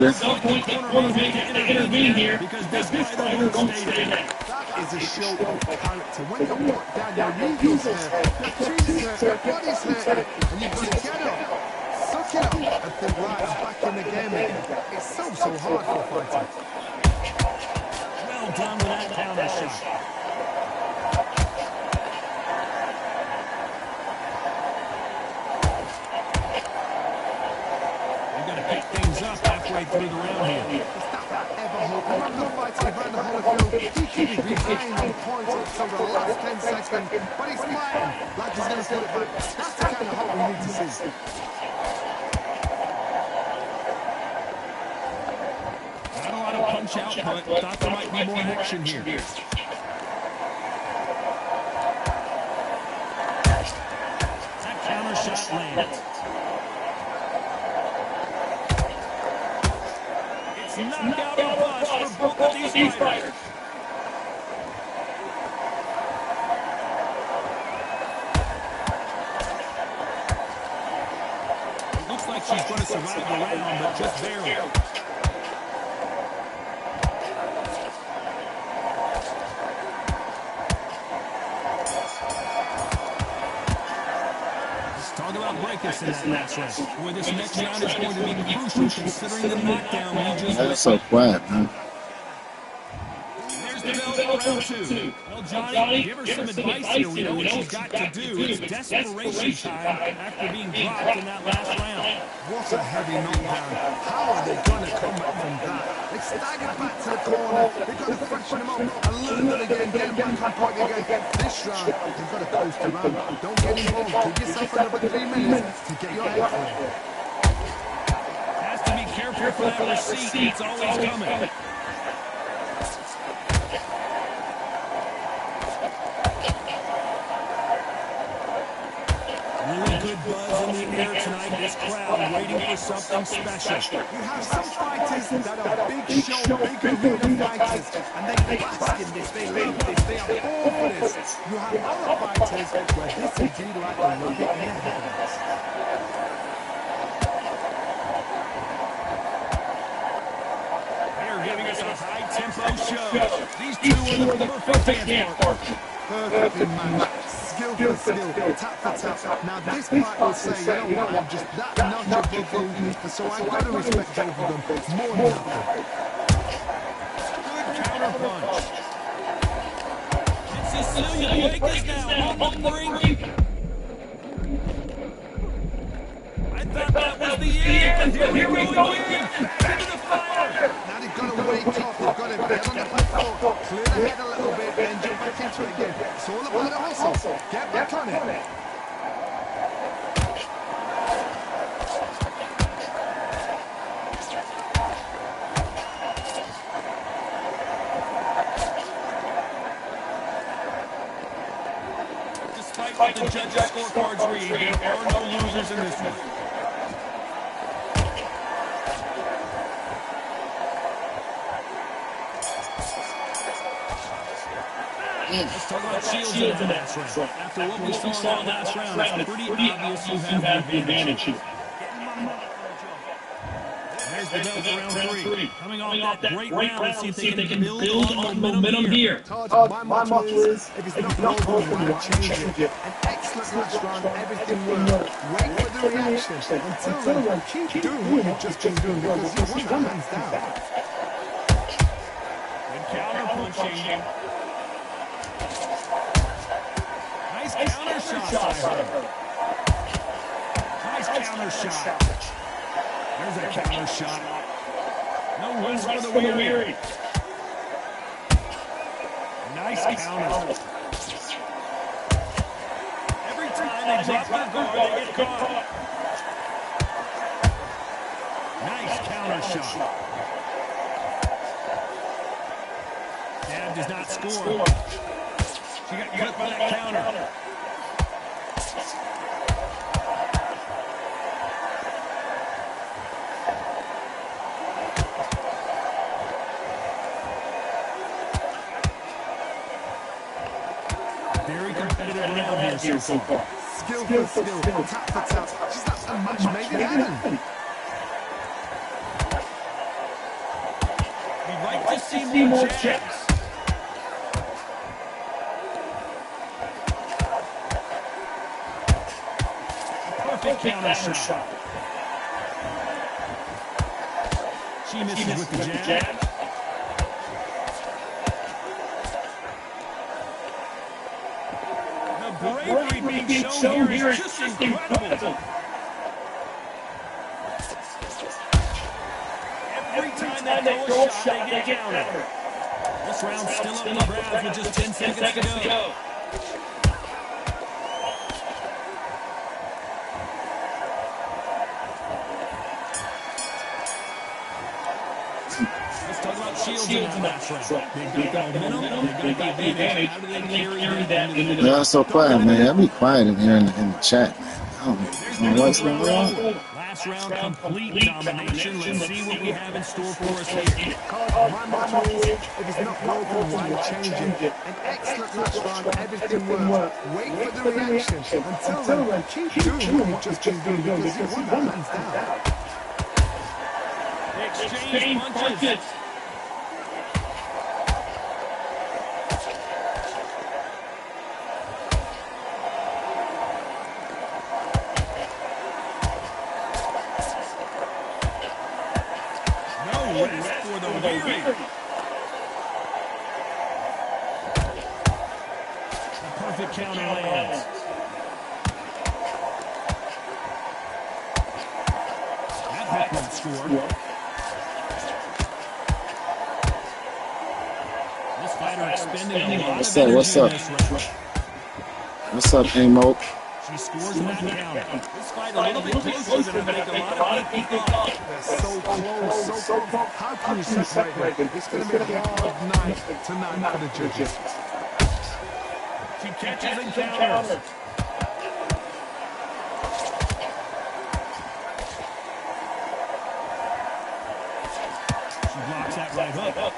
some point the corner may have to intervene here because this fighter won't stay down. That is a show of character. When you're put down, your ego's hurt, your chin's hurt, your body's hurt, and you've got to get up, suck it up, and think, right, I'm back in the game again. It's so hard for a fighter. Well done with that counter shot. They've got to pick things up halfway through the round here. He could be behind on points until the last 10 seconds, but he's fighting like he's going to put it back. That's the kind of hope we need to see. Not a lot of punch output. Thought there might be more action here. That counter shot lands. It's knockout or bust for both of these fighters. Looks like she's going to survive the round, but just barely. Let's talk about breakers in that last round. Boy, this next round is going to be crucial considering the knockdown we just That's so quiet, man. There's the bell for round two. Well, Johnny, give her some advice here. We know what she's got to do. It's desperation time after being dropped in that last round. What a heavy knockdown. How are they going to come back from that? They staggered back to the corner. They've got to freshen them up and learn that again, get them back on point again. This round, they've got to coast around. Don't get involved. Give yourself another 3 minutes to get your head clear. Has to be careful for that receipt. It's always coming. Really good buzz in the air tonight. This crowd waiting for something special. You have some fighters that are big show, big arena fighters, and they bask in this, they love this, they are born for this. You have other fighters where this is indeed like a rabbit in the heavens. They're giving us a high-tempo show. These two are the perfect dance partners. Perfectly matched. Skill for skill, tap for tap. Now this part will say, you know what, I'm just that notch above you, so I've got to respect both of them more than nothing. Good counter punch. It's Cecilia Vegas now on the brink. I thought that was the end. Here we go again. Back into the fire. Now they've got to wake up, they've got to get on the platform, clear the head a little bit, then jump back into it again. It's all about the hustle. Get back on it. Despite what the judges' scorecards read, there are no losers in this one. Let's talk about shields in the last round. After what we saw in that last round, it's pretty obvious you have the advantage here. There's the bell for round three. Coming off that great round, let's see if they can build on momentum here. My motto is, if it's not broken, why change it? An excellent last round, everything worked. Wait for the reaction. Until then, keep doing what you've just been doing because you won that hands down. Good counter punching. Nice counter shot. Nice counter shot. There's a counter shot. No rest for the weary. Nice counter. Every time they drop their guard, they get caught. Nice counter shot. Dad does not score. She got cut by that counter. Very competitive round here so far. Skill for skill, tap for tap. Just that's a match made in heaven. like to see more jabs. Perfect counter shot. She misses with the jab. The bravery being shown here is just incredible. Every time they throw a shot, they get countered. This round's still up for grabs with just 10 seconds to go. Shields in that last round. They got the momentum, they got the advantage. How do they carry that into the Y'all so quiet, man. Y'all be quiet in here in the chat, man. I don't know what's going on. Last round, complete domination. Let's see what we have in store for us here. My motto is, if it's not broken, why change it? An excellent last round, everything works. Wait for the reaction. Until then, keep doing what you've just been doing because you won that hands down. They exchange punches. Perfect counter lands. That hook won't score. This fighter expending a lot of energy in this round. What's up, Amo? She scores that counter. This fight a little bit closer than I think a lot of people thought. They're so close, so close. How can you separate them? It's going to be a hard night tonight for the judges. She catches and counters. She blocks that right hook.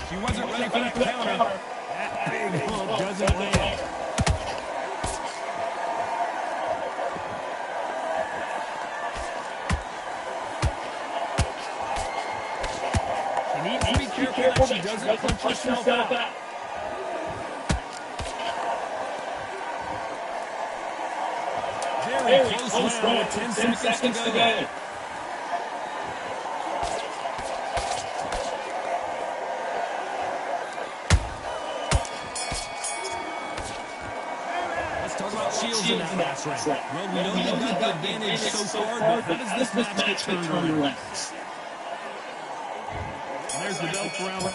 She wasn't ready for that counter. That big hook doesn't land. She needs to be careful that she doesn't punch herself out. Very close round with 10 seconds to go. Shields in that last round. Well, we know they've got the advantage so far, but how does this match get turned around? There's the belt for round 5.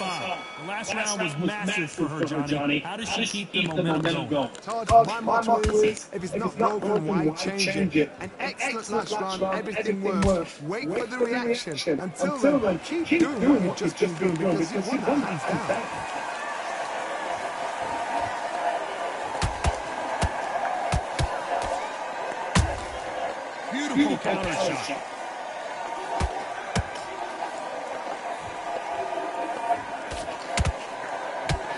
The last round was massive for her, Johnny. How does she keep the momentum going? Todd, my motto is, if it's not broken, why change it? An excellent last round, everything works. Wait for the reaction. Until then, keep doing what you've just been doing because you won that hands down. Beautiful counter shot.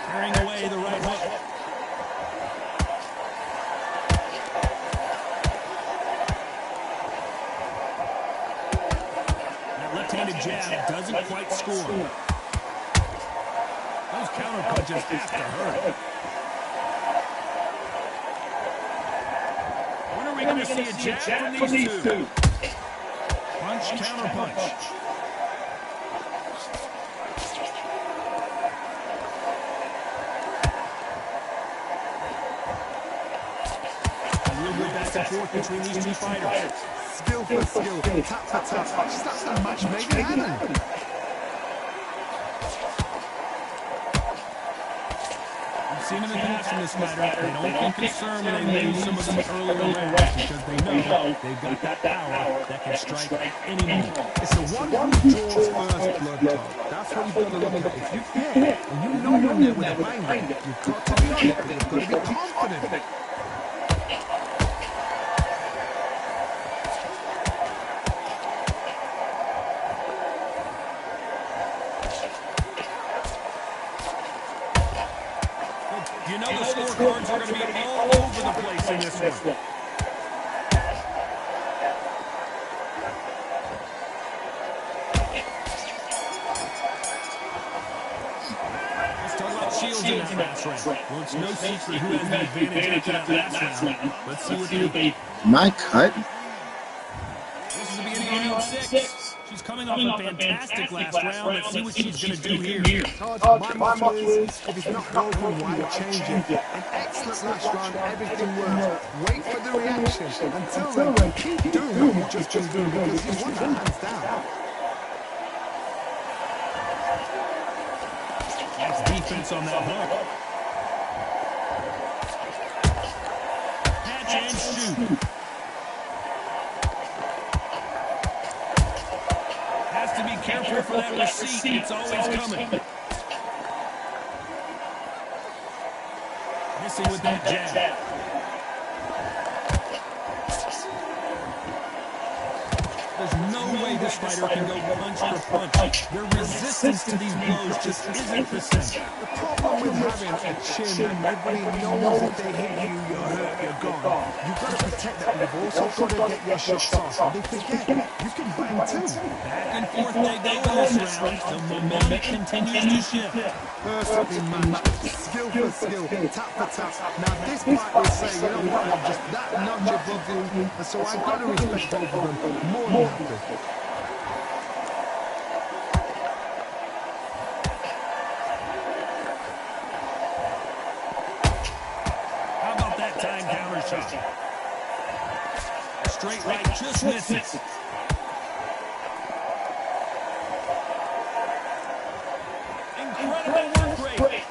Carrying away the right hook. That left-handed jab doesn't quite score. Those counter punches have to hurt. We're going to see a jab from these two. Punch, counter punch. A real good back and forth between these two fighters. Skill for skill, tap for tap. That's the match made in heaven. Seen in the past from this fighter, they don't get concerned when they lose some of them earlier rounds because they know they've got that power that can strike any moment. It's the one who draws first blood, Todd. That's what you've got to look at. If you hit and you know you're there with a bang, you've got to be on it. You've got to be confident. You know the scorecards are going to be all over the place in this one. Shields in that last round. Well, it's no secret who has the advantage after that last round. Let's see what they... My cut? This is the beginning of round 6. She's coming off a fantastic last round. Let's see what she's going to do here. My motto is, if it's not broken, why change it? An excellent last round, everything works. Wait for the reaction. Until then, keep doing what you just been doing because you won that hands down. Nice defense on that hook. Catch and shoot. Has to be careful for that receipt. It's always coming. Missing with that jab. There's no way this fighter can go punch for punch. Their resistance to these blows just isn't the same. The problem with having a chin and everybody knows if they hit you, you're hurt, you're gone. You've got to protect that, but you've also got to get your shots off. And they forget, you can bang too. Back and forth they go in this round. The momentum continues to shift. Perfectly matched, skill for skill, tap for tap. Now this part will say, you know what, I'm just that notch above you, and so I've got to respect both of them more than happy. How about that time counter shot? Straight right just misses. Incredible work rate.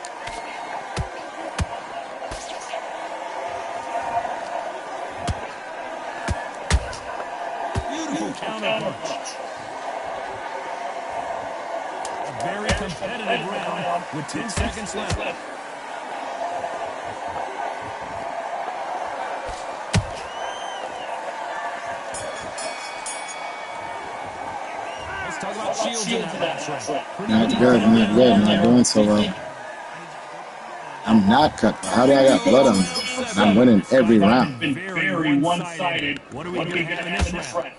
Beautiful counter punch. A very competitive round with 10 seconds left. Let's talk about Shields in that last round. Not good, not good, not doing so well. I'm not cut. How do I got blood on me? And I'm winning every round. Very one-sided. What are we going to have in this round?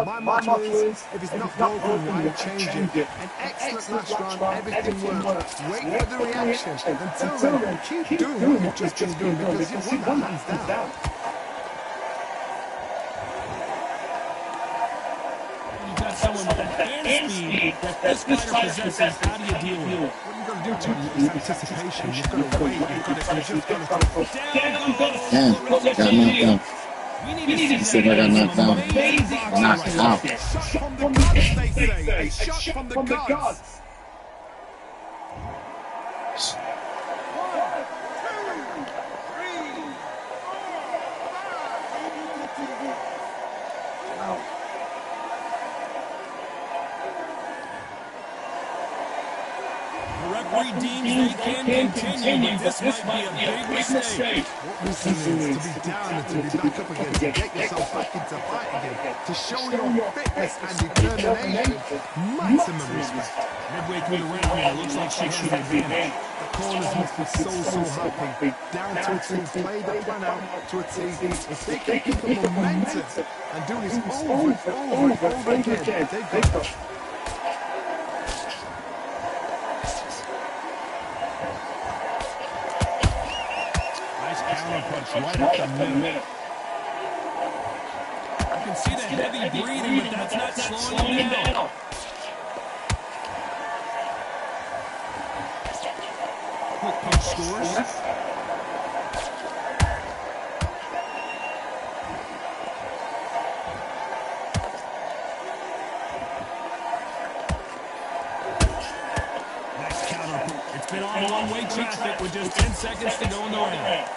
My motto is, if it's not broken, why change it? An excellent last round, everything works. Wait for the reaction. Until then, keep doing what you've just been doing because you won that hands down. You've got someone with the hand speed that this fighter possesses. How do you deal with it? What you got to do to is anticipation. You've got to wait. You've just got to Damn, got knocked down. We need You to said I got knocked down. Knocked out. shot from the gods, they say. A shot from the gods. The referee deems they can continue, but this might be a big mistake. What this is to be down and to be back up again, to get yourself back into fight again, to show your fitness and determination. Maximum respect. Midway through the round, it looks like she has the advantage. The corners must be so happy. Down to a T, play the plan out to a T. If they can keep the momentum and do this over and over again, they've got Punch right up the middle. You can see the heavy breathing, but that's not slowing him down. Quick punch scores. Nice counter. It's been on one-way traffic with just 10 seconds to go in the round.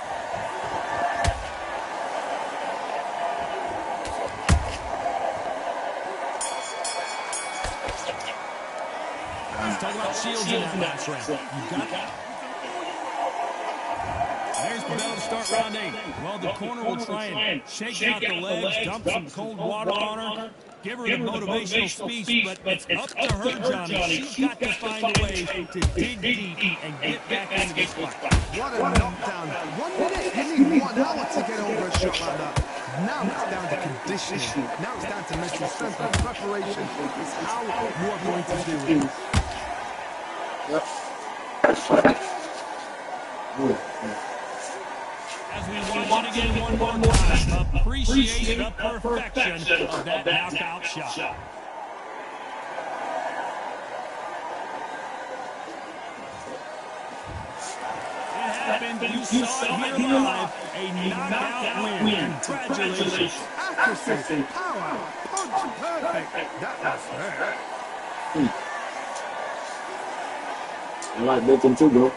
Talk about Shields in that last round. You got that? There's the bell to start round 8. Well, the corner will try and shake out the legs, dump some cold water on her, give her the motivational speech, but it's up to her, Johnny. She's got to find a way to dig deep and get back into this fight. what a knockdown. 1 minute, you need 1 hour to get over a shot like that. Now it's down to conditioning. Now it's down to mental strength and preparation. It's how you are going to do it. Yep. As we watch it again one more time, appreciate the perfection of that knockout shot. You saw it here live, a knockout win. Congratulations. Accuracy, power, punch, perfect. That was her. I like Bacon too, bro.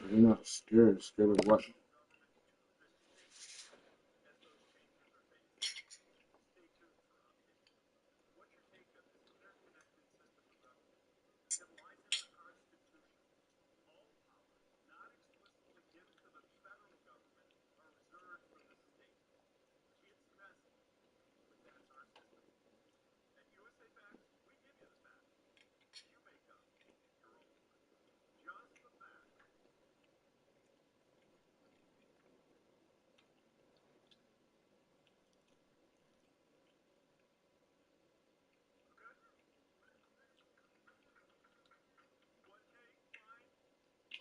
You're not scared. Scared of what?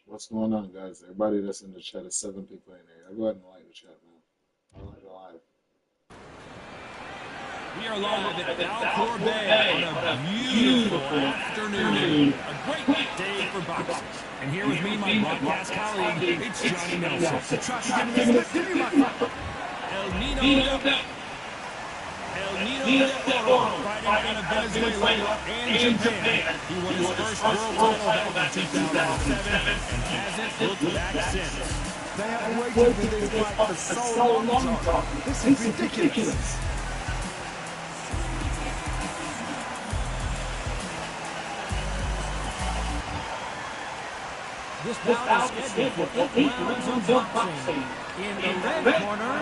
What's going on, guys? Everybody that's in the chat is 7 people in there. Go ahead and like the chat, man. I like the live. We are live at Valcour Bay on a beautiful afternoon. A great day for boxing. And here with me, my broadcast colleague, it's Johnny Nelson. El Nino de Oro, fighting out of Venezuela and Japan. He won his first world title back in 2007 and hasn't looked back since. They have waited for this fight for so long, Tom. This is ridiculous. This bout is scheduled for 8 rounds of boxing. In the red corner,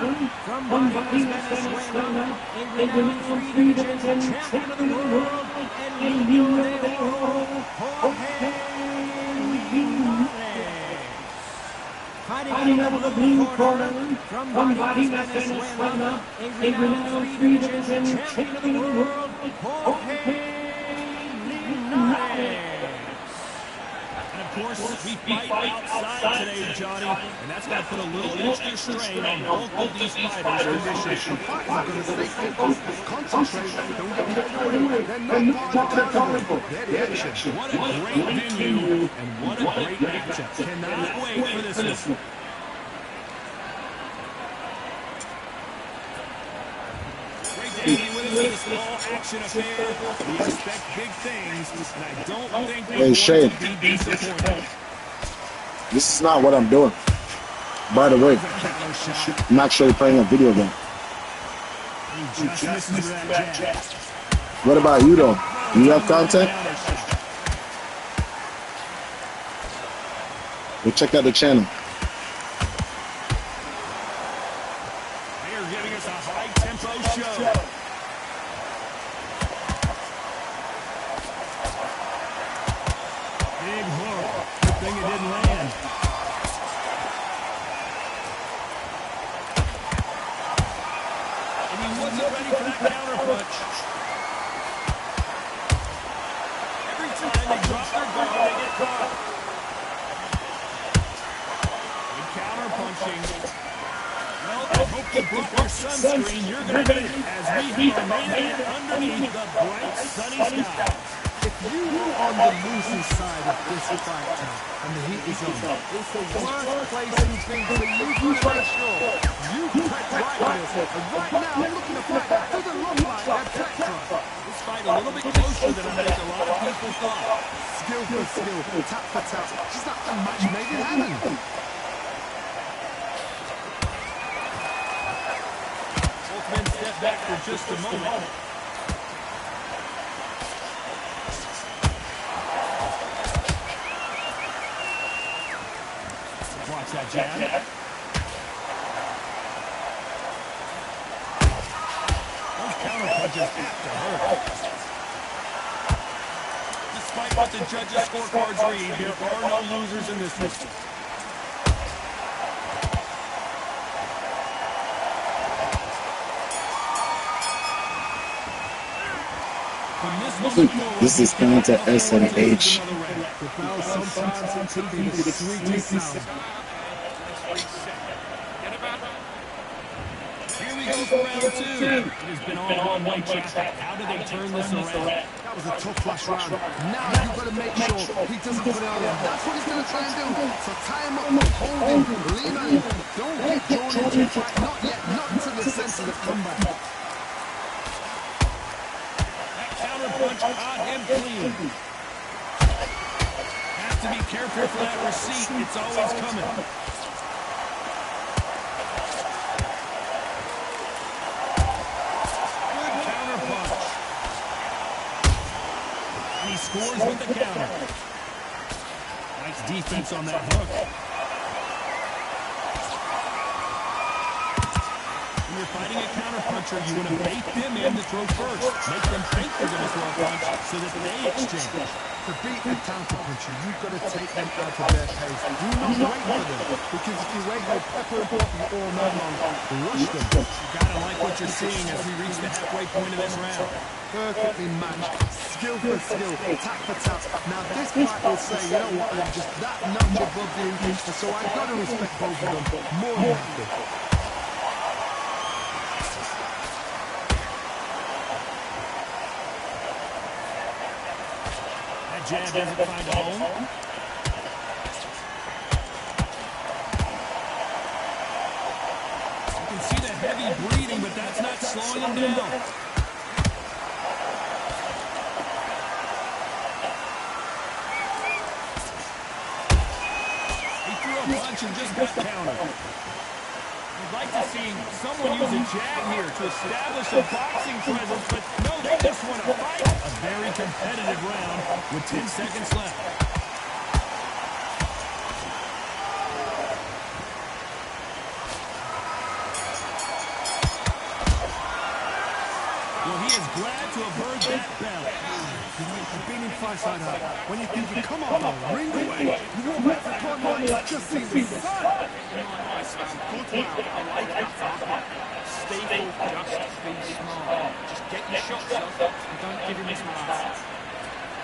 from Venezuela, a renowned free agent, champion of the world, El Nino de Oro, Jorge Linares. Fighting out of the blue corner, from Venezuela, a renowned free agent, champion of the world, Jorge Linares. Of course, we fight outside today, Johnny, and that's going to put a little extra strain on both of these fighters' conditions. Concentrate, don't get carried away. They're not accountable. They're the action. What a great venue, and what a great matchup. Cannot wait for this one. Great to have you with us in this all-action affair. We expect big things, and I don't think we're going to be disappointed. This is not what I'm doing. By the way, I'm actually playing a video game. What about you, though? Do you have content? Well, check out the channel. They are giving us a high-tempo show. Big hook. Good thing it didn't land. And he wasn't ready for that counter punch. Every time they drop their guard, they get caught. Good counter punching. Well, I hope you put your sunscreen. You're going to get it as we have remained underneath the bright sunny sky. If you were on the losing side of this fight, and the heat is on, it's the worst place in things for you to make sure you protect right this. And right now, looking to fight, that doesn't look like they're tech-trying. This fight a little bit closer than I think a lot of people thought. Skill for skill, tap for tap. Just like the match made in heaven. back for just a moment. Watch that jab. Those counter punches have to hurt. Despite what the judges' scorecards read, there are no losers in this one. This is going to SMH. The bell sometimes can be the sweetest sound. Here we go for round two. It has been all one-way traffic. How do they turn this around? That was a tough flash round. Now you've got to make sure he doesn't put it on him. That's what he's going to try and do. So tie him up, hold him, lean on him. Don't get drawn into the fight. Not yet, not until the sense of the comeback. That counter punch caught him clean. Have to be careful for that receipt. It's always coming. Good counter punch. And he scores with the counter. Nice defense on that hook. When you're fighting a counter puncher, you want to bait them in to throw first. Make them think they're going to throw a punch so that they exchange. To beat a counter puncher, you've got to take them out of their pace. Do not wait for them, because if you wait, you'll pepper and pop you all night long. Rush them. You gotta like what you're seeing as we reach the halfway point of this round. Perfectly matched, skill for skill, tap for tap. Now this fight will say, you know what, I'm just that notch above you, and so I've got to respect both of them more than happy. Jab doesn't find a home. You can see the heavy breathing, but that's not slowing him down. He threw a punch and just got countered. I'd like to see someone use a jab here to establish a boxing presence, but no, they just want to fight. A very competitive round with 10 seconds left. Well, he is glad to have heard that bell. You've been in fights like that. When you think you come on, ring away. You walk back to the corner like it's just seen the sun. Good round. I like that. Stay focused, be smart. Just get your shots up and don't give him his marks.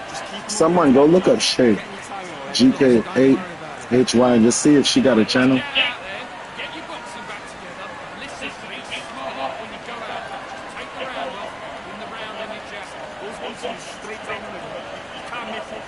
Just keep Someone go look up Shay, GK8HY, and just see if she got a channel. get your boxing back together. Listen to me. Be smart when you go out. Just take the round off. Win the round in your chest. Always want to be straight down the middle. You can't miss it.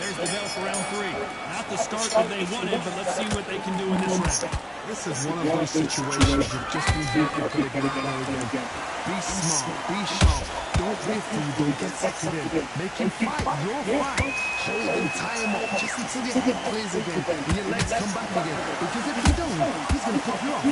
There's the bell for round three. Not the start that they wanted, but let's see what they can do in this round. This is one of those situations you've just been waiting for to get it again. Be smart, be sharp. Don't wait for you, don't get suckered in. Make him fight your fight. Hold him, tie him up, just until your head plays again and your legs come back again. Because if you don't, he's going to pop you off.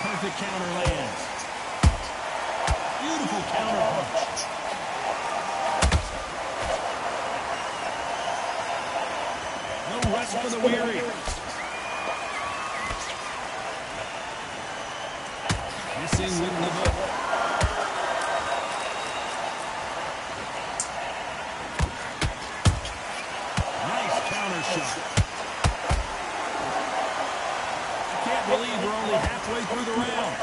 Perfect counter lands. Beautiful counter punch. No rest for the weary. Missing with the hook. Nice counter shot. Can't believe we're only halfway through the round.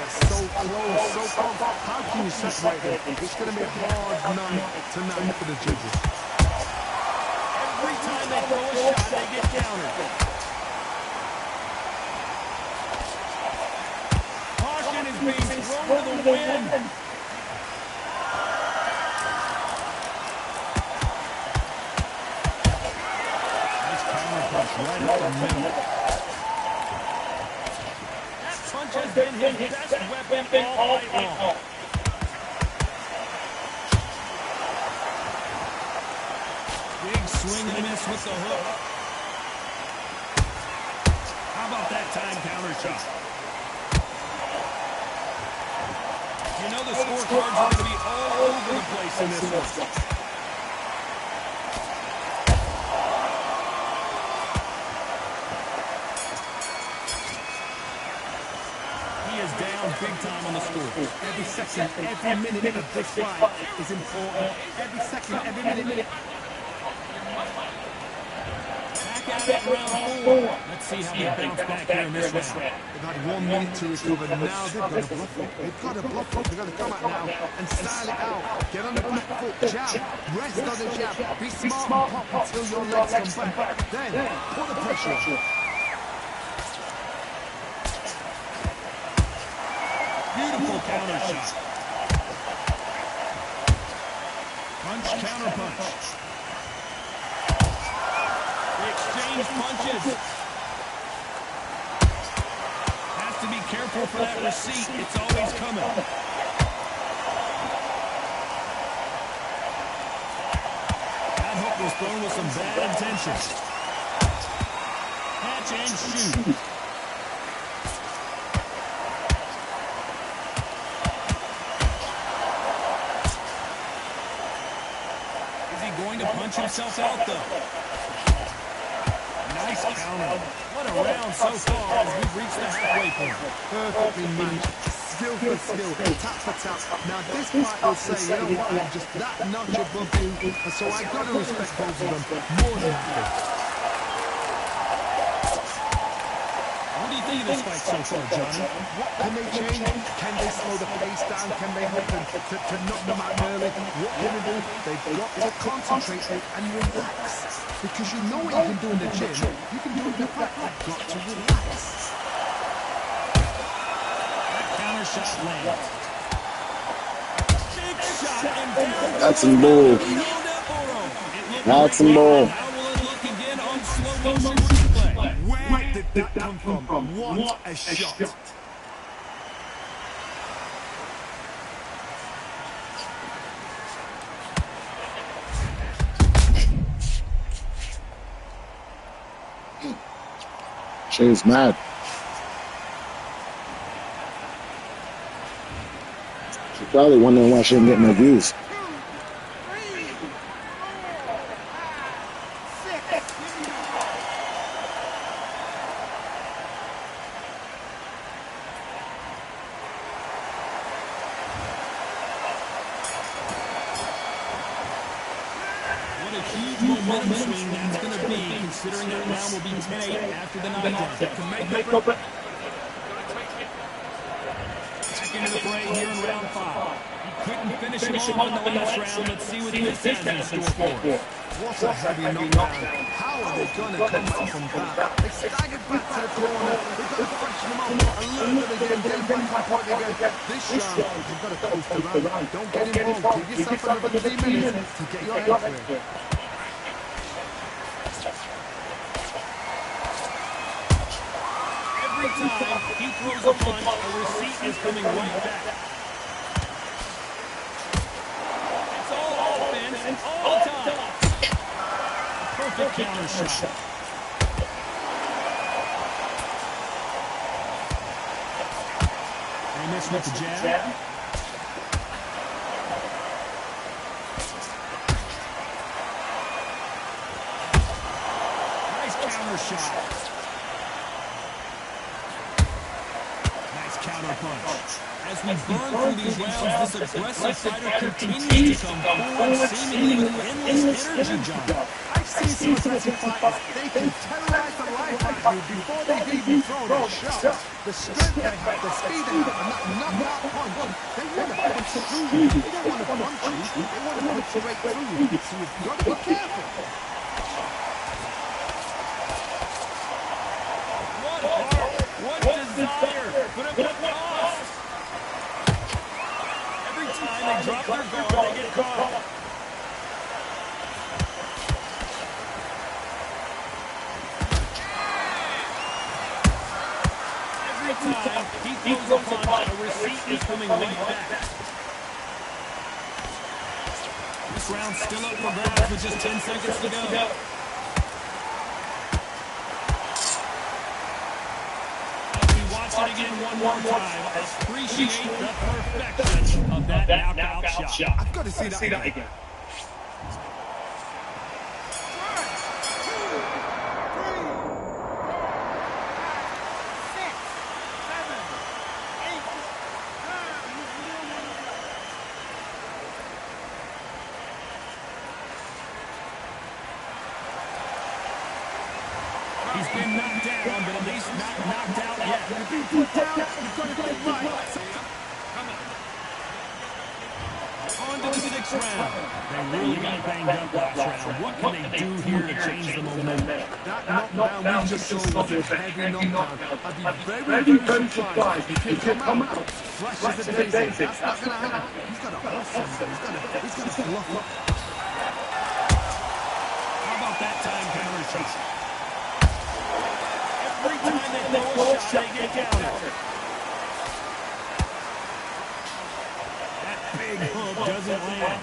So close, so close. How can you separate them? It's going to be a hard night tonight for the judges. Every time they throw a shot, they get countered. Caution is being thrown to the wind. Nice counter punch right up the middle. Punch has been his best weapon all night long. swing and miss with the hook. How about that time counter shot? You know the scorecards are going to be all over the place in this one. Down big time on the score. Every second, every minute of this fight is important. Every second, every minute. Back at it, round 4. Let's see how they bounce back here in this round. They've had 1 minute to recover. Now they've got to bluff it. They've got to bluff it. They've got to come out now and style it out. Get on the back foot, jab. Rest on the jab. Be smart and pop until your legs come back. Then, put the pressure on. Beautiful counter shot. Punch, counter punch. They exchange punches. Has to be careful for that receipt. It's always coming. That hook was thrown with some bad intentions. Catch and shoot. Going to punch himself out, though. Nice counter. What a round so far as we've reached the halfway point. Perfectly matched. Skill for skill. Tap for tap. Now this fight will say, you know what, I'm just that notch above you. And so I've got to respect both of them more than happy. What do you think of this fight so far, Johnny? What can they change? Can they slow the pace down? Can they help them to knock them out early? What can they do? They've got to concentrate and relax. Because you know what you can do in the gym. You can do it in the fight. You've got to relax. That counter shot lands. Big shot and down. That's some bull. That's some bull. How will it look again on slow motion replay? Where did that come from? What a shot. She's mad. She's probably wondering why she didn't get no views. Considering that round will be 10-8 after the knockdown. To make up it. Back into the fray here in round 5. He couldn't finish him off in the last round. Let's see what this has in store for us. What a heavy knockdown. How are they going to come back from that? They staggered back to the corner. They've got to freshen them up and learn it again. Get back on point again. This round, they've got to coast around. Don't get involved. Give yourself another 3 minutes to get your head clear. Every time he throws a punch, a receipt is coming right back. It's all offense, all the time. Perfect counter shot. They missed with the jab. Nice counter shot. Counter punch. As we burn through these rounds, this aggressive fighter continues to come forward, seemingly with endless energy, John. I've seen some aggressive fighters. They can terrorize the life out of you before they've even thrown a shot. The strength they have, the speed they have, and that knockout punch, they want to punch through you. They don't want to punch you. They want to punch straight through you. So you've got to be careful. What heart, what desire, but at what cost? Every time they drop their guard, they get caught. Every time he throws a punch, a receipt is coming right back. This This round's still up for grabs with just 10 seconds to go. As we watch it again one more time, appreciate the perfection of that knockout shot. I've got to see that again. He's been knocked down, but at least not knocked out yet. You've been put down, you've got to be right. Come on. On to the 6th round. They really got banged up last round. What can they do here to change the momentum? That knockdown we just saw was a heavy knockdown. I'd be very surprised if he can come out fresh as a daisy. That's not going to happen. He's got to hustle. He's got to bluff up. How about that time counter shot? Every time they throw a shot, they get countered. That big hook doesn't land.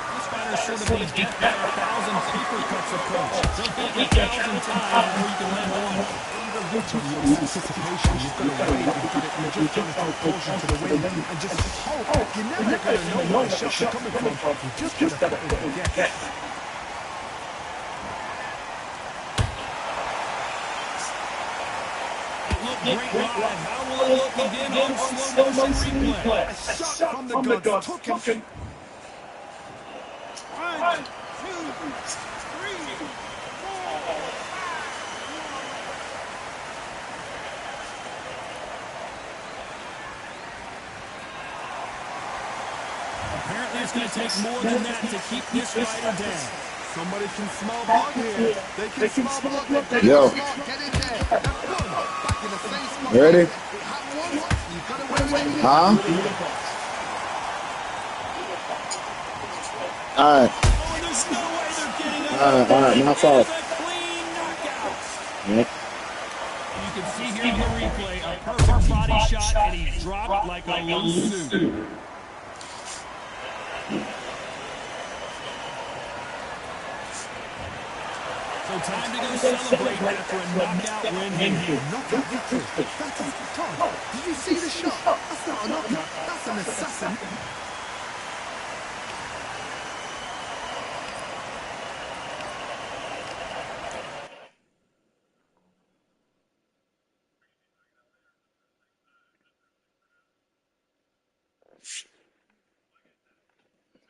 This fighter sort of needs death by 1,000 paper cuts approach. They'll think 1,000 times before you can land one. Anticipation, you've got to wait, you're just trying to throw caution to the wind and just hope. You're never going to know where the shots are coming from. You just got to put it in guess. It looked great live. How will it look again on slow motion replay? A shot from the gods took him. 1, 2, 3, 4. Apparently it's going to take more than that to keep this fighter down. Somebody can smell blood here. They can smell blood. Yo. Get in there. Back in the same spot. Ready? It happened once. You've got to win. Huh? All right. Oh, and there's no way they're getting up. All right, my fault. It's a clean knockout. Yep. You can see here on the replay a perfect body shot, and he dropped like a loose suit. So time to go celebrate after a knockout win here. Knockout victory. That is Todd. Did you see the shot? That's not a knockout. That's an assassin.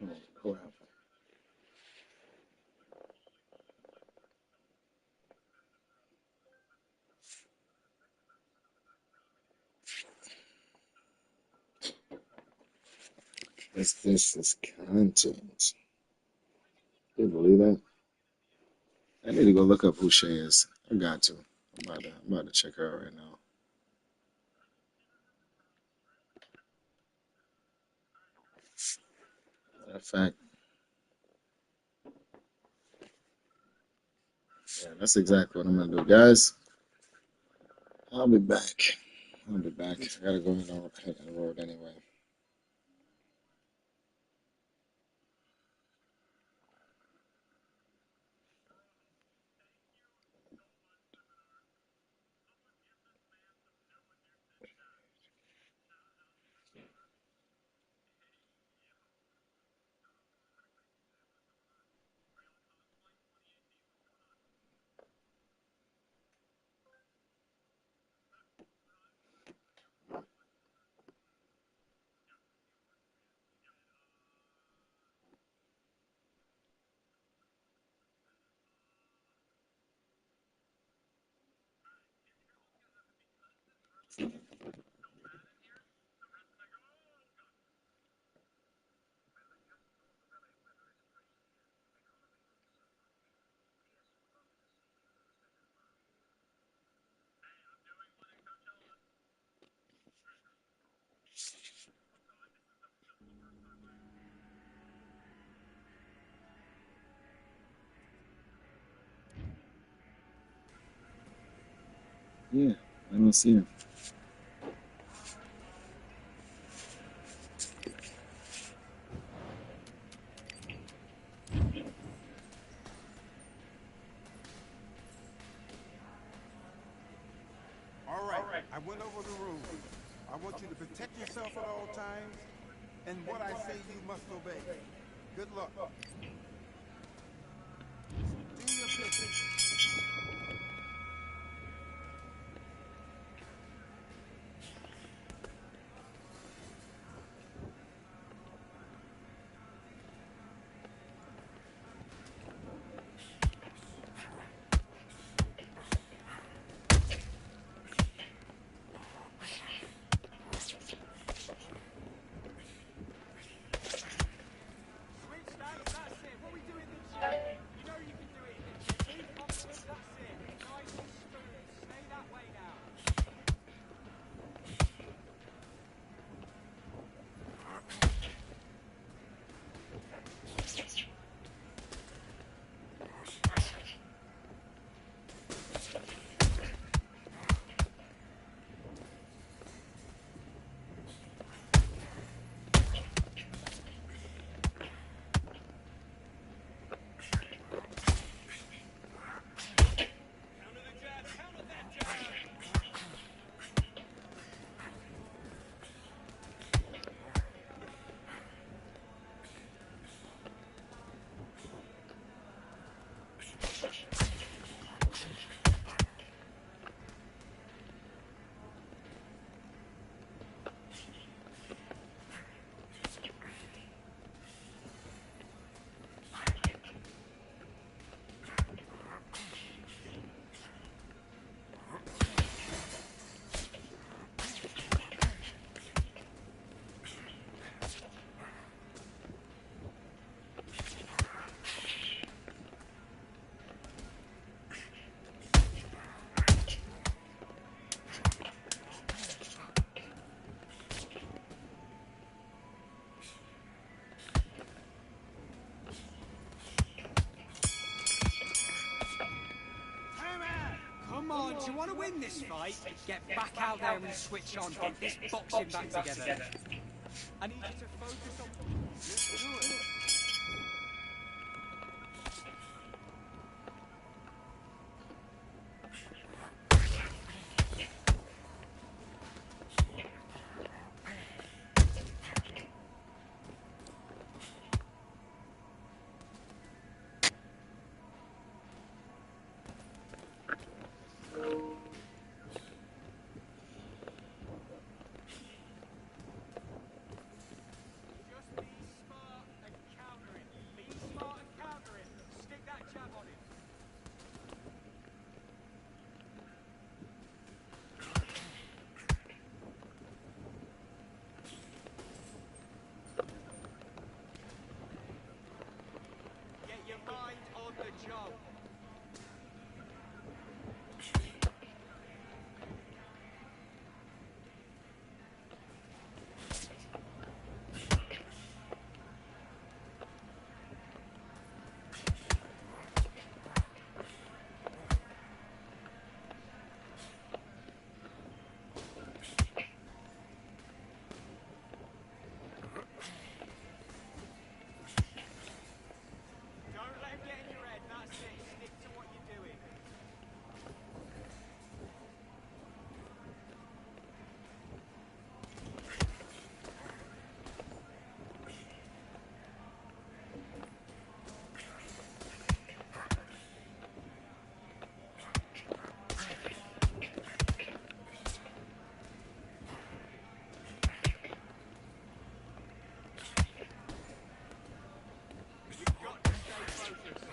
Oh, crap. This is content. Can you believe that? I need to go look up who Shay is. I got to. I'm about to check her out right now. Matter of fact, yeah, that's exactly what I'm gonna do, guys. I'll be back. I gotta go hit the road anyway. Yeah. I don't see him. All right, I went over the rules. I want you to protect yourself at all times, and what I say you must obey. Good luck. Do your business. Switch stance, that's it. What we do in the gym, you know you can do it in the gym. Be confident, that's it. Nice and smooth. Stay that way now. Counter the jab, counter that jab. Come on, do you want to win this fight? Get back out there and switch on. Get this boxing back together. I need you to focus on... Let's do it. Just be smart and counter it. Be smart and counter it. Stick that jab on him. Get your mind on the job. Don't let him get in your head. That's it. Stick to what you're doing. You've got to stay focused.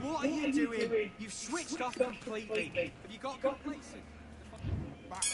What are you doing? You've switched off completely. Have you got complacent? Back